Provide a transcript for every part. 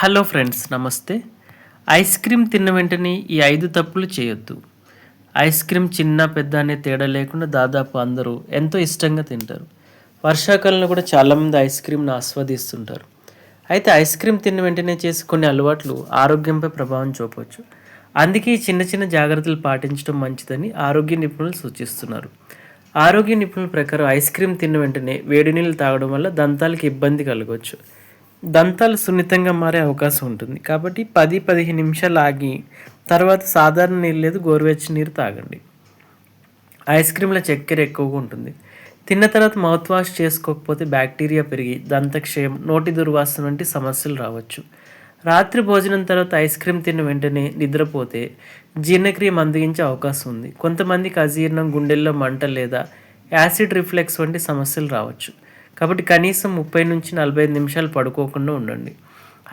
Hello friends, నమస్తే. Ice cream తిన్న వెంటనే ఈ 5 తప్పులు చేయొద్దు. ఐస్ క్రీమ్ చిన్న పెద్ద అనే తేడా లేకుండా దాదాపు అందరూ ఎంతో ఇష్టంగా తింటారు. వర్షాకాలంలో కూడా చాలామంది ఐస్ క్రీమ్ను ఆస్వాదిస్తుంటారు. అయితే ఐస్ క్రీమ్ తిన్న వెంటనే చేసే కొన్ని అలవాట్లు ఆరోగ్యంపై ప్రభావం చూపవచ్చు. అందుకే ఈ చిన్న చిన్న జాగ్రత్తలు పాటించడం మంచిదని ఆరోగ్య నిపుణులు సూచిస్తున్నారు. ఆరోగ్య నిపుణుల ప్రకారం ఐస్ క్రీమ్ తిన్న వెంటనే వేడి నీళ్ళు తాగడం వల్ల దంతాలకు ఇబ్బంది కలగవచ్చు. దంతాలు సున్నితంగా మారే అవకాశం ఉంటుంది. కాబట్టి 10-15 నిమిషాలు ఆగి తర్వాత సాధారణ నీళ్ళు లేదు గోరువెచ్చని నీరు తాగండి. ఐస్ క్రీమ్లో చక్కెర ఎక్కువగా ఉంటుంది. తిన్న తర్వాత మౌత్ వాష్ చేసుకోకపోతే బ్యాక్టీరియా పెరిగి దంతక్షయం, నోటి దుర్వాసన వంటి సమస్యలు రావచ్చు. రాత్రి భోజనం తర్వాత ఐస్ క్రీమ్ తిన్న వెంటనే నిద్రపోతే జీర్ణక్రియ మందగించే అవకాశం ఉంది. కొంతమందికి అజీర్ణం, గుండెల్లో మంట లేదా యాసిడ్ రిఫ్లెక్స్ వంటి సమస్యలు రావచ్చు. కాబట్టి కనీసం 30-45 నిమిషాలు పడుకోకుండా ఉండండి.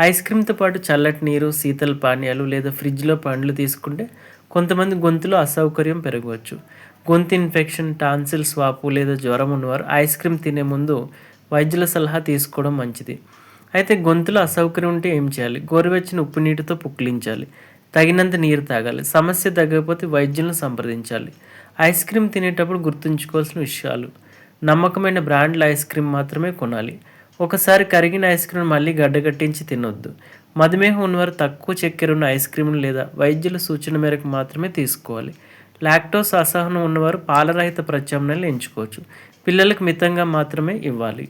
ఐస్ క్రీమ్తో పాటు చల్లటి నీరు, శీతల పానీయాలు లేదా ఫ్రిడ్జ్లో పండ్లు తీసుకుంటే కొంతమంది గొంతులో అసౌకర్యం పెరగవచ్చు. గొంతు ఇన్ఫెక్షన్, టాన్సిల్స్ వాపు లేదా జ్వరం ఉన్నవారు ఐస్ క్రీమ్ తినే ముందు వైద్యుల సలహా తీసుకోవడం మంచిది. అయితే గొంతులో అసౌకర్యం ఉంటే ఏం చేయాలి? గోరువెచ్చని ఉప్పు నీటితో పుక్కిలించాలి. తగినంత నీరు తాగాలి. సమస్య తగ్గకపోతే వైద్యులను సంప్రదించాలి. ఐస్ క్రీమ్ తినేటప్పుడు గుర్తుంచుకోవాల్సిన విషయాలు: నమ్మకమైన బ్రాండ్ల ఐస్ క్రీమ్ మాత్రమే కొనాలి. ఒకసారి కరిగిన ఐస్ క్రీమ్ మళ్ళీ గడ్డగట్టించి తినొద్దు. మధుమేహం ఉన్నవారు తక్కువ చక్కెర ఉన్న ఐస్ క్రీమ్ను లేదా వైద్యుల సూచన మేరకు మాత్రమే తీసుకోవాలి. లాక్టోస్ అసహనం ఉన్నవారు పాలరహిత ప్రత్యామ్నాయాలు ఎంచుకోవచ్చు. పిల్లలకు మితంగా మాత్రమే ఇవ్వాలి.